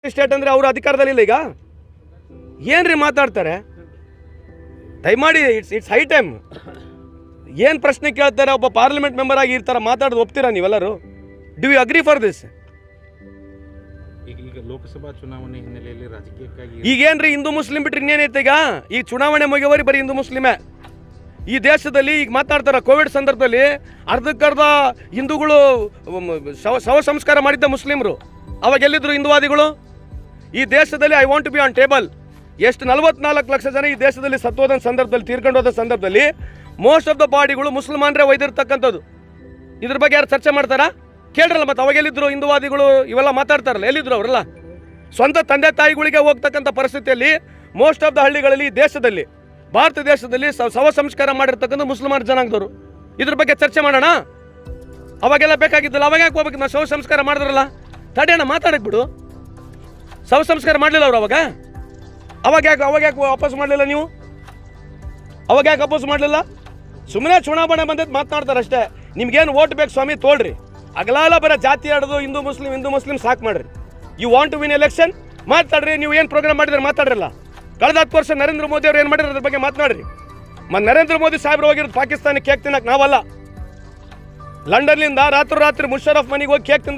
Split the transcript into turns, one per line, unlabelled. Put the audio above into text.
state ಅಂದರೆ ಅವರು ಅಧಿಕಾರದಲ್ಲಿಲ್ಲ ಈಗ ಏನ್ರಿ ಮಾತಾಡ್ತಾರೆ ದಯಮಾಡಿ ಇಟ್ಸ್ ಹೈ ಟೈಮ್ ಏನು ಪ್ರಶ್ನೆ ಕೇಳ್ತಾರೆ ಒಬ್ಬ ಪಾರ್ಲಿಮೆಂಟ್ ಮೆಂಬರ್ ಆಗಿ ಈ ಥರ ಮಾತಾಡೋದು ಒಪ್ತೀರಾ ನೀವೆಲ್ಲರೂ do you agree for this
ಈಗ ಲೋಕಸಭಾ ಚುನಾವಣೆ ಹಿನ್ನೆಲೆಯಲ್ಲಿ ರಾಜಕೀಯಕ್ಕಾಗಿ
ಈಗೇನ್ರಿ ಹಿಂದೂ ಮುಸ್ಲಿಂ ಬಿಟ್ರೆ ಇನ್ನೇನೈತೆ ಈಗ ಚುನಾವಣೆ ಮುಗಿಯವರಿ ಬರೀ ಹಿಂದೂ ಮುಸ್ಲಿಮೇ ಈ ದೇಶದಲ್ಲಿ ಈಗ ಮಾತಾಡ್ತಾರೆ ಕೋವಿಡ್ ಸಂದರ್ಭದಲ್ಲಿ ಅರ್ಧಕ್ಕರ್ಧ ಹಿಂದೂಗಳು ಶವ ಸಂಸ್ಕಾರ ಮಾಡಿದ್ದ ಮುಸ್ಲಿಮರು ಅವಾಗ ಎಲ್ಲಿದ್ರು ಹಿಂದೂವಾದಿಗಳು ಈ ದೇಶದಲ್ಲಿ I want to be on table ಎಷ್ಟು 44 ಲಕ್ಷ ಜನ ಈ ದೇಶದಲ್ಲಿ ಸತ್ತೋದ ಸಂದರ್ಭದಲ್ಲಿ ತೀರ್ಕೊಂಡೋದ ಸಂದರ್ಭದಲ್ಲಿ ಮೋಸ್ಟ್ ಆಫ್ ದ ಬಾಡಿಗಳು ಮುಸಲ್ಮಾನರೇ ಒಯ್ದಿರ್ತಕ್ಕಂಥದ್ದು ಇದ್ರ ಬಗ್ಗೆ ಯಾರು ಚರ್ಚೆ ಮಾಡ್ತಾರಾ ಕೇಳ್ರಲ್ಲ ಮತ್ತೆ ಅವಾಗ ಎಲ್ಲಿದ್ರು ಹಿಂದೂವಾದಿಗಳು ಇವೆಲ್ಲ ಮಾತಾಡ್ತಾರಲ್ಲ ಎಲ್ಲಿದ್ರು ಅವರೆಲ್ಲ ಸ್ವಂತ ತಂದೆ ತಾಯಿಗಳಿಗೆ ಹೋಗ್ತಕ್ಕಂಥ ಪರಿಸ್ಥಿತಿಯಲ್ಲಿ ಮೋಸ್ಟ್ ಆಫ್ ದ ಹಳ್ಳಿಗಳಲ್ಲಿ ಈ ದೇಶದಲ್ಲಿ ಭಾರತ ದೇಶದಲ್ಲಿ ಶವ ಸಂಸ್ಕಾರ ಮಾಡಿರ್ತಕ್ಕಂಥ ಮುಸಲ್ಮಾನ ಜನಾಂಗದವರು ಇದ್ರ ಬಗ್ಗೆ ಚರ್ಚೆ ಮಾಡೋಣ ಅವಾಗೆಲ್ಲ ಬೇಕಾಗಿದ್ದಲ್ಲ ಅವಾಗ ಯಾಕೆ ಹೋಗ್ಬೇಕು ನಾವು ಶವ ಸಂಸ್ಕಾರ ಮಾಡಿದ್ರಲ್ಲ ತಡೆಯೋಣ ಮಾತಾಡಕ್ಕೆ ಬಿಡು ಶವ ಸಂಸ್ಕಾರ ಮಾಡಲಿಲ್ಲ ಅವರು ಅವಾಗ ಯಾಕೆ ವಾಪಸ್ ಮಾಡಲಿಲ್ಲ ನೀವು ಅವಾಗ ಯಾಕೆ ವಾಪಸ್ ಮಾಡಲಿಲ್ಲ ಸುಮ್ಮನೆ ಚುನಾವಣೆ ಬಂದದ್ದು ಮಾತನಾಡ್ತಾರೆ ಅಷ್ಟೇ ನಿಮ್ಗೇನು ಓಟ್ ಬೇಕು ಸ್ವಾಮಿ ತೋಳ್ರಿ ಅಗಲಾಲ ಬರೋ ಜಾತಿ ಆಡೋದು ಹಿಂದೂ ಮುಸ್ಲಿಂ ಸಾಕು ಮಾಡ್ರಿ you want to win election ಮಾತಾಡ್ರಿ ನೀವು ಏನು ಪ್ರೋಗ್ರಾಮ್ ಮಾಡಿದ್ರೆ ಮಾತಾಡ್ರಲ್ಲ ಕಳೆದ 10 ವರ್ಷ ನರೇಂದ್ರ ಮೋದಿ ಅವ್ರು ಏನು ಮಾಡಿದ್ರು ಅದ್ರ ಬಗ್ಗೆ ಮಾತನಾಡ್ರಿ ಮತ್ತು ನರೇಂದ್ರ ಮೋದಿ ಸಾಹೇಬ್ರು ಹೋಗಿರೋದು ಪಾಕಿಸ್ತಾನಕ್ಕೆ ಕೇಕ್ ತಿನ್ನಕ್ಕೆ ನಾವಲ್ಲ ಲಂಡನ್ನಿಂದ ರಾತ್ರಿ ಮುಷರಫ್ ಮನೆಗೆ ಹೋಗಿ ಕೇಕ್ ತಿಂದ